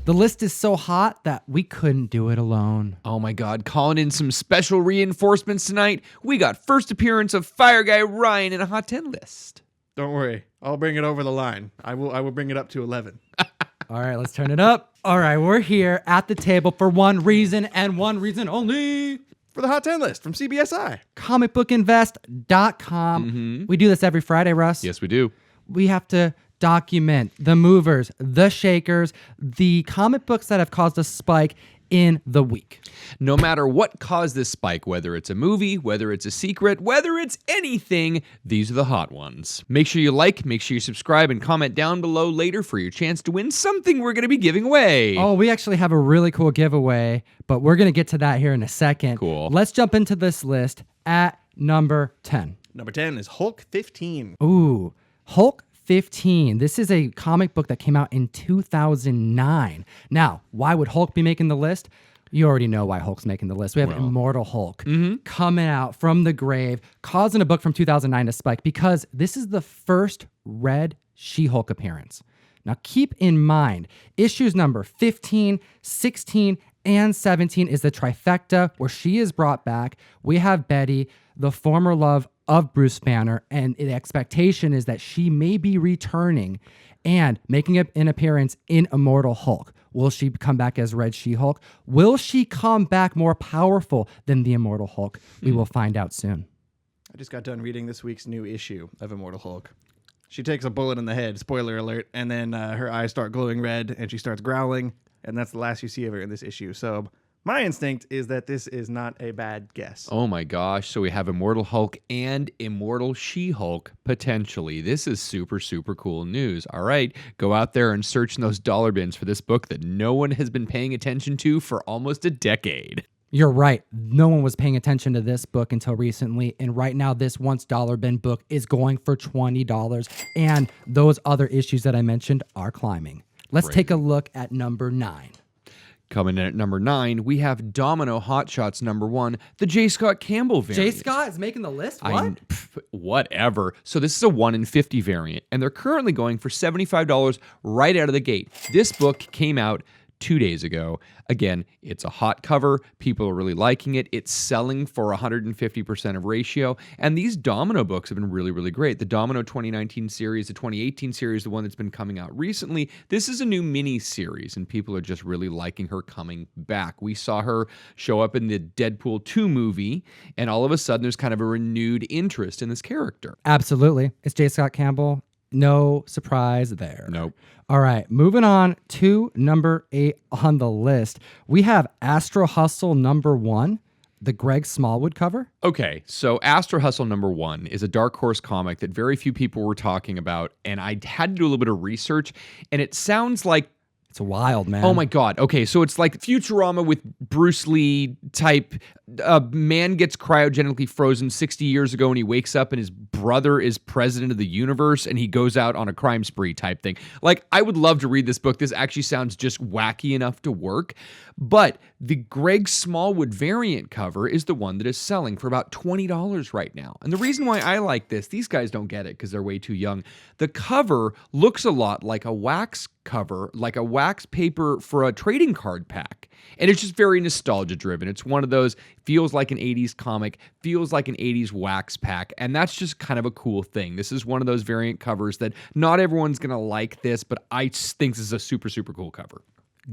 The list is so hot that we couldn't do it alone. Oh my God, calling in some special reinforcements tonight. We got first appearance of Fire Guy Ryan in a Hot 10 list. Don't worry. I'll bring it over the line. I will bring it up to 11. All right, let's turn it up. All right, we're here at the table for one reason and one reason only. For the Hot 10 list from CBSI. Comicbookinvest.com. We do this every Friday, Russ. Yes, we do. We have to document the movers, the shakers, the comic books that have caused a spike in the week. No matter what caused this spike, whether it's a movie, whether it's a secret, whether it's anything, these are the hot ones. Make sure you like, make sure you subscribe, and comment down below later for your chance to win something we're going to be giving away. Oh, we actually have a really cool giveaway, but we're going to get to that here in a second. Cool. Let's jump into this list at number 10. Number 10 is Hulk 15. Ooh, Hulk 15. This is a comic book that came out in 2009. Now, why would Hulk be making the list? You already know why Hulk's making the list. We have Immortal Hulk coming out from the grave, causing a book from 2009 to spike because this is the first Red She-Hulk appearance. Now, keep in mind, issues number 15, 16, and 17 is the trifecta where she is brought back. We have Betty, the former love of Bruce Banner, and the expectation is that she may be returning and making an appearance in Immortal Hulk. Will she come back as Red She-Hulk? Will she come back more powerful than the Immortal Hulk? We will find out soon. I just got done reading this week's new issue of Immortal Hulk. She takes a bullet in the head, spoiler alert, and then her eyes start glowing red, and she starts growling, and that's the last you see of her in this issue. So my instinct is that this is not a bad guess. Oh my gosh, so we have Immortal Hulk and Immortal She-Hulk, potentially. This is super, super cool news. All right, go out there and search in those dollar bins for this book that no one has been paying attention to for almost a decade. You're right. No one was paying attention to this book until recently. And right now, this once dollar bin book is going for $20. And those other issues that I mentioned are climbing. Let's take a look at number 9. Coming in at number 9, we have Domino Hot Shots number 1, the J. Scott Campbell variant. J. Scott is making the list? What? Whatever. So this is a 1 in 50 variant, and they're currently going for $75 right out of the gate. This book came out 2 days ago. Again, it's a hot cover. People are really liking it. It's selling for 150% of ratio. And these Domino books have been really, really great. The Domino 2019 series, the 2018 series, the one that's been coming out recently. This is a new mini series, and people are just really liking her coming back. We saw her show up in the Deadpool 2 movie, and all of a sudden there's kind of a renewed interest in this character. Absolutely. It's J. Scott Campbell. No surprise there. Nope. All right, moving on to number 8 on the list. We have Astro Hustle number 1, the Greg Smallwood cover. Okay, so Astro Hustle number 1 is a Dark Horse comic that very few people were talking about, and I had to do a little bit of research, and it sounds like it's wild, man. Oh my God. Okay, so it's like Futurama with Bruce Lee type. A man gets cryogenically frozen 60 years ago and he wakes up and his brother is president of the universe and he goes out on a crime spree type thing. Like, I would love to read this book. This actually sounds just wacky enough to work. But the Greg Smallwood variant cover is the one that is selling for about $20 right now. And the reason why I like this, these guys don't get it because they're way too young. The cover looks a lot like a wax cover, like a wax paper for a trading card pack. And it's just very nostalgia driven. It's one of those, feels like an 80s comic, feels like an 80s wax pack. And that's just kind of a cool thing. This is one of those variant covers that not everyone's going to like this, but I just think this is a super, super cool cover.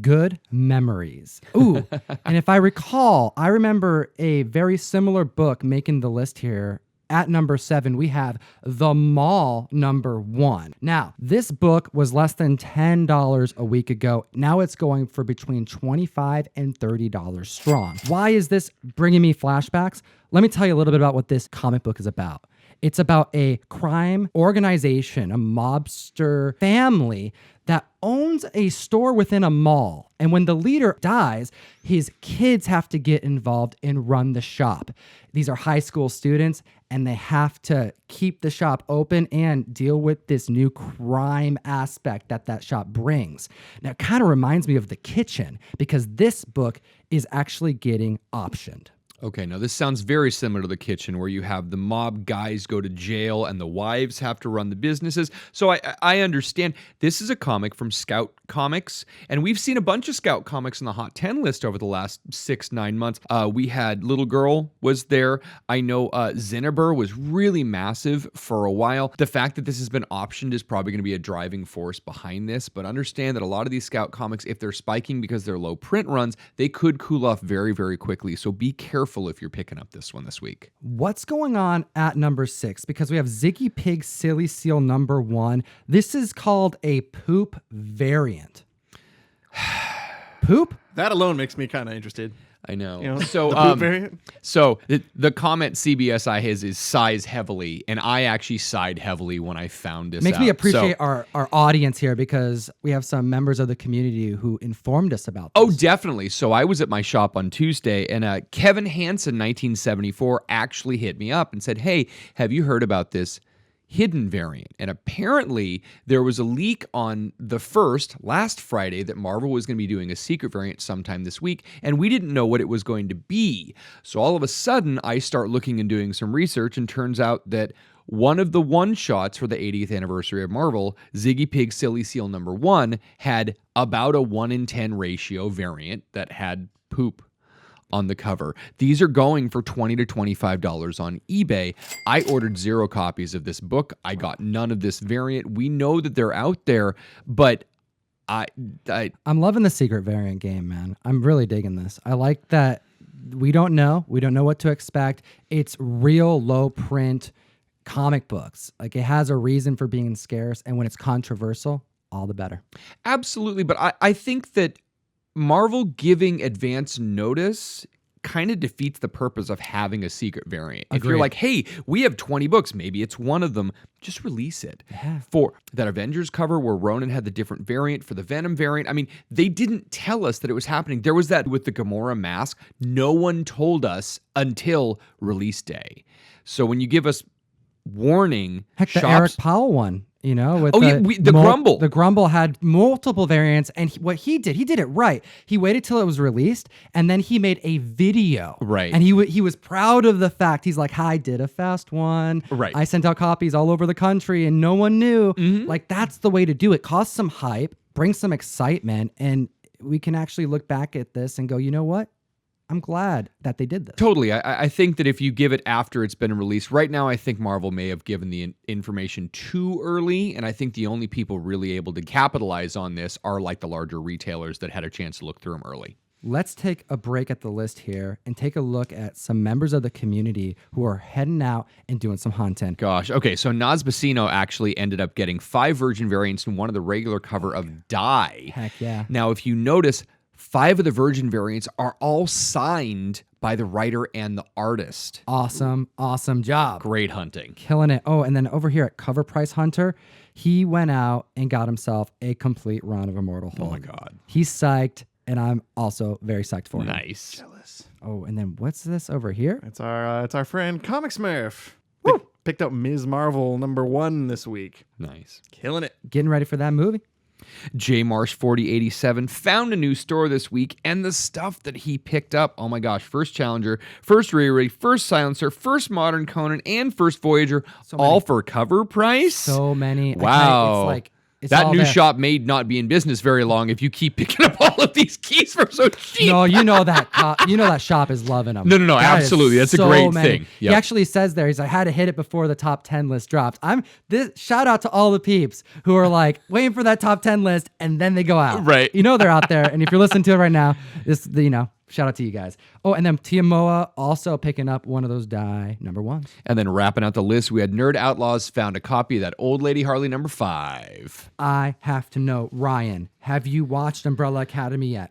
Good memories. Ooh, and if I recall, I remember a very similar book making the list here. At number 7, we have The Mall number 1. Now, this book was less than $10 a week ago. Now it's going for between $25 and $30 strong. Why is this bringing me flashbacks? Let me tell you a little bit about what this comic book is about. It's about a crime organization, a mobster family that owns a store within a mall. And when the leader dies, his kids have to get involved and run the shop. These are high school students, and they have to keep the shop open and deal with this new crime aspect that shop brings. Now, it kind of reminds me of The Kitchen because this book is actually getting optioned. Okay, now this sounds very similar to The Kitchen, where you have the mob guys go to jail and the wives have to run the businesses. So I understand. This is a comic from Scout Comics, and we've seen a bunch of Scout Comics on the Hot 10 list over the last 6-9 months. We had Little Girl was there. I know Zinneber was really massive for a while. The fact that this has been optioned is probably going to be a driving force behind this, but understand that a lot of these Scout Comics, if they're spiking because they're low print runs, they could cool off very, very quickly. So be careful if you're picking up this one this week. What's going on at number 6? Because we have Ziggy Pig Silly Seal number 1. This is called a poop variant. Poop? That alone makes me kind of interested. I know. You know, So, the poop variant? so the comment CBSI has is sighs heavily, and I actually sighed heavily when I found this. Makes me out. appreciate So- our audience here because we have some members of the community who informed us about this. Oh, definitely. So I was at my shop on Tuesday, and Kevin Hansen, 1974, actually hit me up and said, "Hey, have you heard about this hidden variant?" And apparently there was a leak on the last Friday that Marvel was going to be doing a secret variant sometime this week, and we didn't know what it was going to be. So all of a sudden I start looking and doing some research, and turns out that one of the one-shots for the 80th anniversary of Marvel, Ziggy Pig Silly Seal number 1, had about a 1 in 10 ratio variant that had poop on the cover. These are going for $20 to $25 on eBay. I ordered 0 copies of this book. I got none of this variant. We know that they're out there, but I'm loving the secret variant game, man. I'm really digging this. I like that we don't know what to expect. It's real low print comic books. Like, it has a reason for being scarce, and when it's controversial, all the better. absolutely. But I think that Marvel giving advance notice kind of defeats the purpose of having a secret variant. If you're Agreed. like, hey, we have 20 books, maybe it's one of them, just release it. Yeah. For that Avengers cover where Ronan had the different variant for the Venom variant, I mean, they didn't tell us that it was happening. There was that with the Gamora mask. No one told us until release day. So when you give us warning, Heck, the shops... Eric Powell one, you know, with the Grumble. The Grumble had multiple variants, and what he did it right. He waited till it was released, and then he made a video. Right. And he was proud of the fact. He's like, I did a fast one. Right. I sent out copies all over the country, and no one knew. Mm-hmm. Like, that's the way to do it. Cause some hype, bring some excitement, and we can actually look back at this and go, you know what? I'm glad that they did this. Totally. I think that if you give it after it's been released, right now I think Marvel may have given the information too early, and I think the only people really able to capitalize on this are like the larger retailers that had a chance to look through them early. Let's take a break at the list here and take a look at some members of the community who are heading out and doing some content. Gosh. Okay, so Naz Bassino actually ended up getting 5 Virgin variants and one of the regular cover of Die. Heck yeah. Now, if you notice, 5 of the Virgin variants are all signed by the writer and the artist. Awesome job. Great hunting. Killing it. Oh, and then over here at Cover Price Hunter, he went out and got himself a complete run of Immortal Hulk. Oh my God. He's psyched, and I'm also very psyched for him. Nice. Jealous. Oh, and then what's this over here? It's our friend Comic Smurf. Picked up Ms. Marvel number 1 this week. Nice. Killing it. Getting ready for that movie. J Marsh 4087 found a new store this week, and the stuff that he picked up, oh my gosh, first Challenger, first Riri, first Silencer, first Modern Conan, and first Voyager, all for cover price? So many. Wow. It's like, it's that all new there. shop may not be in business very long if you keep picking up all of these keys for so cheap. No, you know that shop is loving them. No, That is absolutely. That's a so great many. thing. He Yep. actually says there, he's like, I had to hit it before the top 10 list drops. Shout out to all the peeps who are like waiting for that top 10 list and then they go out. Right. You know they're out there. And if you're listening to it right now, shout out to you guys. Oh, and then Tiamoa also picking up one of those Die number 1s. And then wrapping out the list, we had Nerd Outlaws found a copy of that Old Lady Harley number 5. I have to know, Ryan, have you watched Umbrella Academy yet?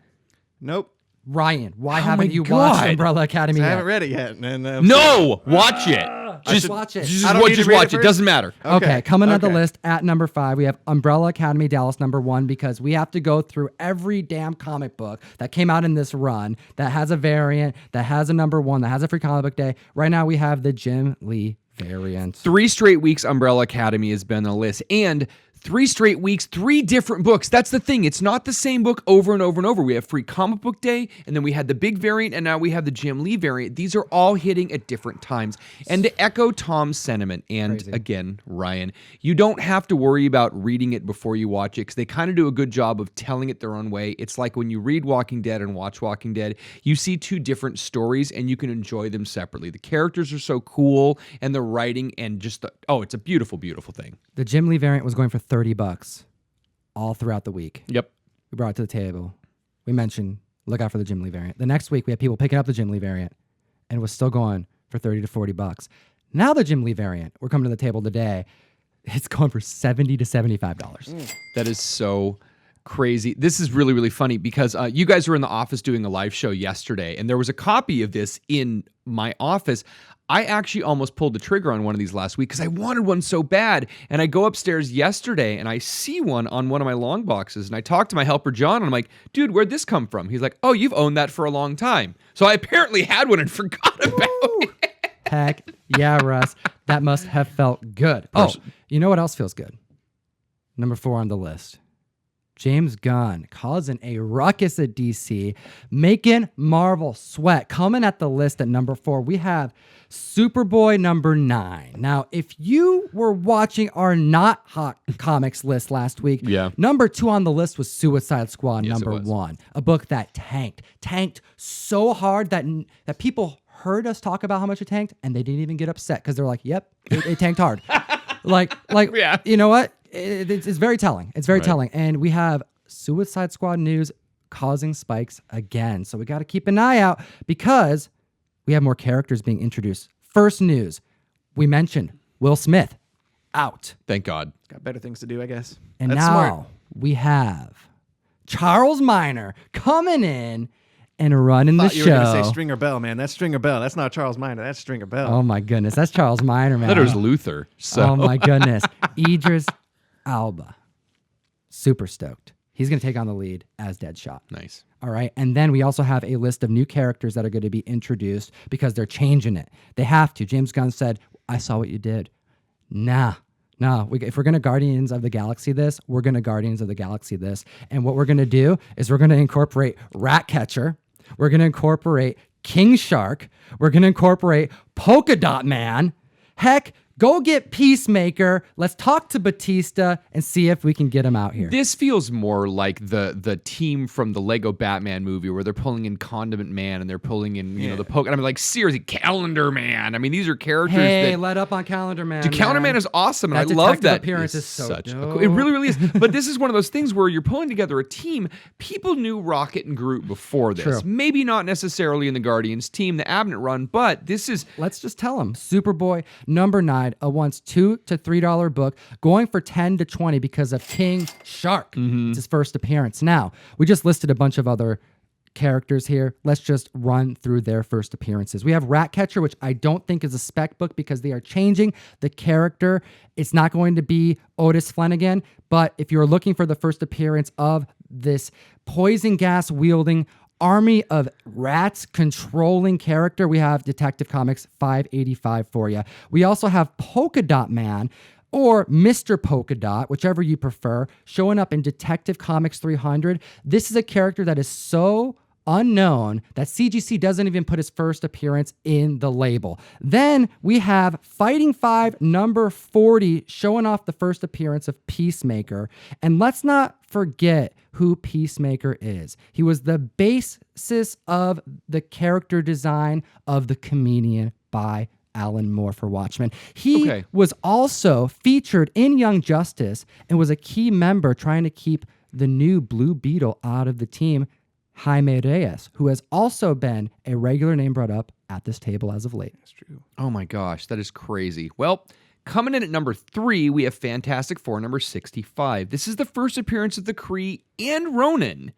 Nope. Ryan, why Oh haven't my you watched God. Umbrella Academy I yet? haven't read it yet. And, No! Watch it! Just watch it. Just I don't need to just read watch it it. first? Doesn't matter. Okay, coming on the okay. list at number 5, we have Umbrella Academy Dallas number 1 because we have to go through every damn comic book that came out in this run that has a variant, that has a number 1, that has a free comic book day. Right now we have the Jim Lee variant. 3 straight weeks Umbrella Academy has been on the list, and 3 straight weeks, 3 different books. That's the thing. It's not the same book over and over and over. We have Free Comic Book Day, and then we had the big variant, and now we have the Jim Lee variant. These are all hitting at different times. And to echo Tom's sentiment, and again, Ryan, you don't have to worry about reading it before you watch it, because they kind of do a good job of telling it their own way. It's like when you read Walking Dead and watch Walking Dead, you see 2 different stories, and you can enjoy them separately. The characters are so cool, and the writing, and just it's a beautiful, beautiful thing. The Jim Lee variant was going for $30 all throughout the week. Yep. We brought it to the table. We mentioned, look out for the Jim Lee variant. The next week, we had people picking up the Jim Lee variant, and it was still going for $30 to $40. Now the Jim Lee variant, we're coming to the table today, it's going for $70 to $75. That is so crazy. This is really, really funny because you guys were in the office doing a live show yesterday, and there was a copy of this in my office. I actually almost pulled the trigger on one of these last week because I wanted one so bad. And I go upstairs yesterday and I see one on one of my long boxes. And I talked to my helper, John, and I'm like, dude, where'd this come from? He's like, oh, you've owned that for a long time. So I apparently had one and forgot about it. Heck yeah, Russ. That must have felt good. Oh, you know what else feels good? Number 4 on the list. James Gunn causing a ruckus at DC, making Marvel sweat. Coming at the list at number 4, we have Superboy number 9. Now, if you were watching our Not Hot Comics list last week, number 2 on the list was Suicide Squad number 1, a book that tanked so hard that people heard us talk about how much it tanked, and they didn't even get upset because they're like, yep, it tanked hard. You know what? It's very telling. It's very telling. And we have Suicide Squad news causing spikes again. So we got to keep an eye out because we have more characters being introduced. First news, we mentioned Will Smith out. Thank God. Got better things to do, I guess. And That's now smart. we have Charles Minor coming in and running the show. You were going to say Stringer Bell, man. That's Stringer Bell. That's not Charles Minor. That's Stringer Bell. Oh, my goodness. That's Charles Minor, man. That was Luther. So. Oh, my goodness. Idris Alba. Super stoked. He's going to take on the lead as Deadshot. Nice. All right. And then we also have a list of new characters that are going to be introduced because they're changing it. They have to. James Gunn said, I saw what you did. Nah. If we're going to Guardians of the Galaxy this, we're going to Guardians of the Galaxy this. And what we're going to do is we're going to incorporate Ratcatcher. We're going to incorporate King Shark. We're going to incorporate Polka Dot Man. Heck, go get Peacemaker. Let's talk to Batista and see if we can get him out here. This feels more like the team from the Lego Batman movie where they're pulling in Condiment Man and they're pulling in, the Polka. I mean, like, seriously, Calendar Man. I mean, these are characters that... let up on Calendar Man. Dude, Calendar Man is awesome, and that I love that. Appearance is so dope. It really, really is. But this is one of those things where you're pulling together a team. People knew Rocket and Groot before this. True. Maybe not necessarily in the Guardians team, the Abnett run, but this is... Let's just tell them. Superboy, number 9, a once $2 to $3 book, going for 10 to 20 because of King Shark. It's his first appearance. Now, we just listed a bunch of other characters here. Let's just run through their first appearances. We have Ratcatcher, which I don't think is a spec book because they are changing the character. It's not going to be Otis Flanagan, but if you're looking for the first appearance of this poison gas wielding army of rats controlling character, we have Detective Comics 585 for you. We also have Polka Dot Man, or Mr. Polka Dot, whichever you prefer, showing up in Detective Comics 300. This is a character that is so unknown that CGC doesn't even put his first appearance in the label. Then we have Fighting 5 number 40 showing off the first appearance of Peacemaker. And let's not forget who Peacemaker is. He was the basis of the character design of the Comedian by Alan Moore for Watchmen. He was also featured in Young Justice and was a key member trying to keep the new Blue Beetle out of the team, Jaime Reyes, who has also been a regular name brought up at this table as of late. That's true. Oh my gosh, that is crazy. Well, coming in at number 3, we have Fantastic Four number 65. This is the first appearance of the Kree and Ronin.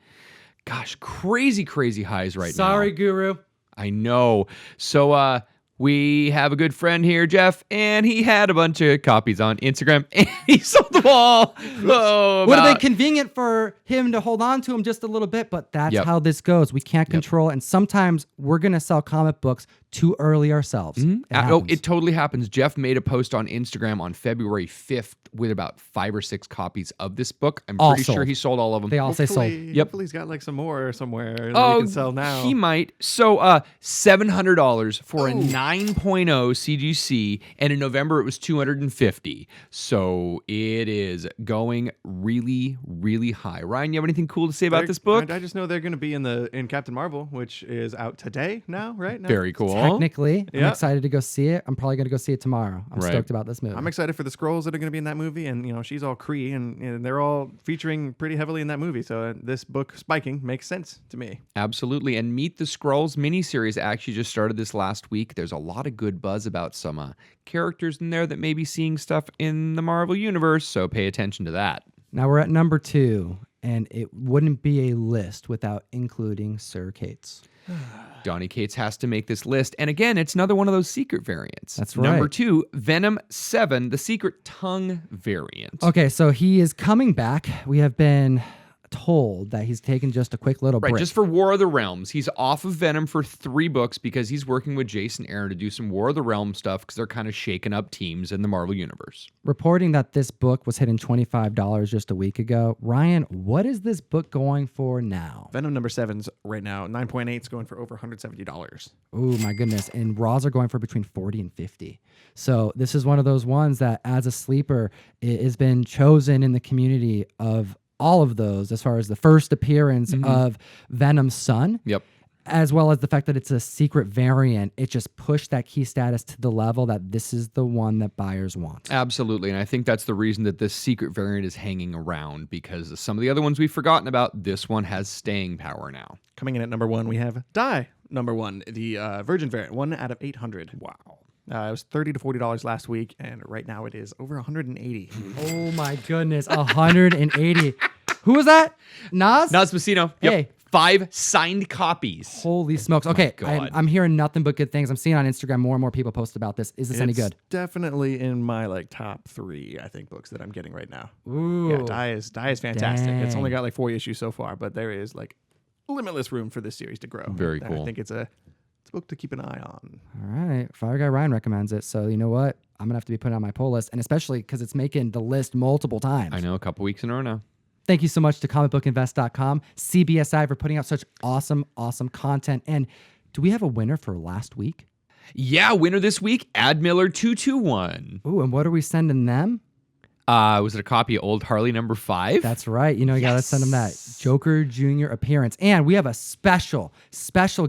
Gosh, crazy highs right now. Sorry, Guru. I know. So, we have a good friend here, Jeff, and he had a bunch of copies on Instagram, and he sold them all. Would have been convenient for him to hold on to them just a little bit, but that's how this goes. We can't control it, and sometimes we're going to sell comic books too early ourselves. It Oh, happens. it totally happens. Jeff made a post on Instagram on February 5th with about 5 or 6 copies of this book. I'm All pretty sure sold. he sold all of them. They all say sold. Hopefully he's got like some more somewhere that Oh, he can sell now. he might. So, $700 for a 9.0 CGC, and in November it was $250. So it is going really, really high. Ryan, you have anything cool to say about this book? I just know they're going to be in Captain Marvel, which is out today now, right? Now? Very cool. Technically, I'm Yeah. excited to go see it. I'm probably going to go see it tomorrow. I'm Right. stoked about this movie. I'm excited for the Skrulls that are going to be in that movie, and she's all Kree, and they're all featuring pretty heavily in that movie. So this book spiking makes sense to me. Absolutely. And Meet the Skrulls miniseries actually just started this last week. There's a lot of good buzz about some characters in there that may be seeing stuff in the Marvel Universe, so pay attention to that. Now we're at number 2, and it wouldn't be a list without including Sir Cates. Donny Cates has to make this list. And again, it's another one of those secret variants. That's Number right. 2, Venom 7, the secret tongue variant. Okay, so he is coming back. We have been told that he's taken just a quick little Right, break. just for War of the Realms. He's off of Venom for 3 books because he's working with Jason Aaron to do some War of the Realms stuff because they're kind of shaking up teams in the Marvel Universe. Reporting that this book was hitting $25 just a week ago. Ryan, what is this book going for now? Venom number 7's right now 9.8 is going for over $170. Oh my goodness. And Raws are going for between 40 and 50. So this is one of those ones that as a sleeper, it has been chosen in the community of all of those as far as the first appearance of Venom's son. Yep. As well as the fact that it's a secret variant, it just pushed that key status to the level that this is the one that buyers want. Absolutely. And I think that's the reason that this secret variant is hanging around because some of the other ones we've forgotten about, this one has staying power now. Coming in at number 1, we have Die number 1, the Virgin variant, 1 out of 800. Wow. It was $30 to $40 last week, and right now it is over $180. Oh my goodness, 180. Who was that? Nas? Nas Messino. Yep. Hey. 5 signed copies. Holy smokes. Okay, God. I'm hearing nothing but good things. I'm seeing on Instagram more and more people post about this. Is this any good? Definitely in my top 3, I think, books that I'm getting right now. Ooh. Yeah, Die is fantastic. It's only Dang. got 4 issues so far, but there is limitless room for this series to grow. Very And cool. I think it's a book to keep an eye on. All right. Fire Guy Ryan recommends it. So you know what? I'm going to have to be putting it on my pull list, and especially because it's making the list multiple times. I know, a couple weeks in a row now. Thank you so much to comicbookinvest.com, CBSI for putting out such awesome content. And do we have a winner for last week? Yeah, winner this week, Admiller221. Ooh, and what are we sending them? Was it a copy of Old Harley number 5? That's right. You got to send them that Joker Jr. appearance. And we have a special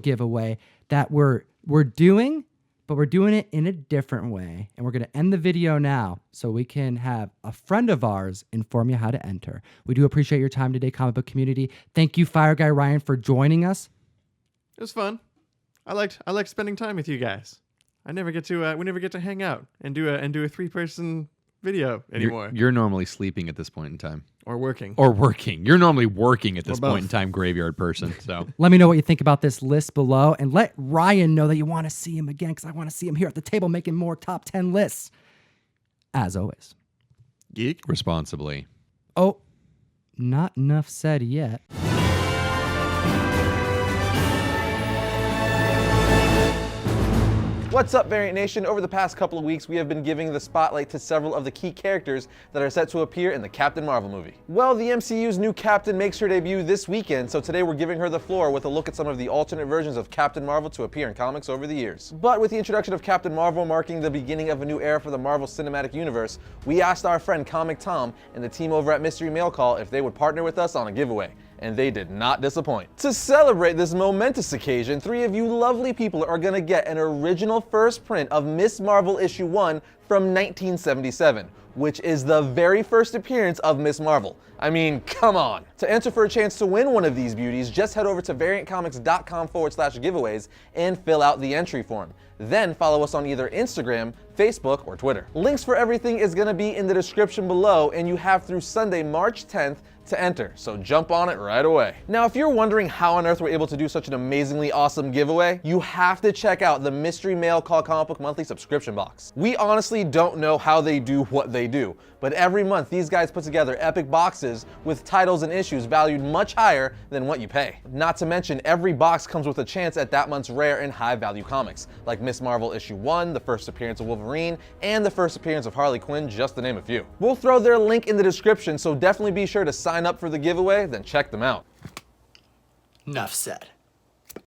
giveaway that we're doing, but we're doing it in a different way. And we're going to end the video now so we can have a friend of ours inform you how to enter. We do appreciate your time today, comic book community. Thank you, Fire Guy Ryan, for joining us. It was fun. I liked spending time with you guys. We never get to hang out and do a 3-person video anymore. You're normally sleeping at this point in time. Or working. Or working. You're normally working at this Or both. point in time, graveyard person. So Let me know what you think about this list below, and let Ryan know that you want to see him again, because I want to see him here at the table making more top 10 lists. As always. Geek. responsibly. Oh, not enough said yet. What's up, Variant Nation? Over the past couple of weeks, we have been giving the spotlight to several of the key characters that are set to appear in the Captain Marvel movie. Well, the MCU's new Captain makes her debut this weekend, so today we're giving her the floor with a look at some of the alternate versions of Captain Marvel to appear in comics over the years. But with the introduction of Captain Marvel marking the beginning of a new era for the Marvel Cinematic Universe, we asked our friend Comic Tom and the team over at Mystery Mail Call if they would partner with us on a giveaway. And they did not disappoint. To celebrate this momentous occasion, 3 of you lovely people are gonna get an original first print of Miss Marvel issue 1 from 1977, which is the very first appearance of Miss Marvel. I mean, come on. To enter for a chance to win one of these beauties, just head over to variantcomics.com/giveaways and fill out the entry form. Then follow us on either Instagram, Facebook, or Twitter. Links for everything is gonna be in the description below, and you have through Sunday, March 10th to enter, so jump on it right away. Now, if you're wondering how on earth we're able to do such an amazingly awesome giveaway, you have to check out the Mystery Mail Called Comic Book Monthly subscription box. We honestly don't know how they do what they do, but every month these guys put together epic boxes with titles and issues valued much higher than what you pay. Not to mention, every box comes with a chance at that month's rare and high value comics, like Miss Marvel issue 1, the first appearance of Wolverine, and the first appearance of Harley Quinn, just to name a few. We'll throw their link in the description, so definitely be sure to sign up for the giveaway, then check them out. Enough said.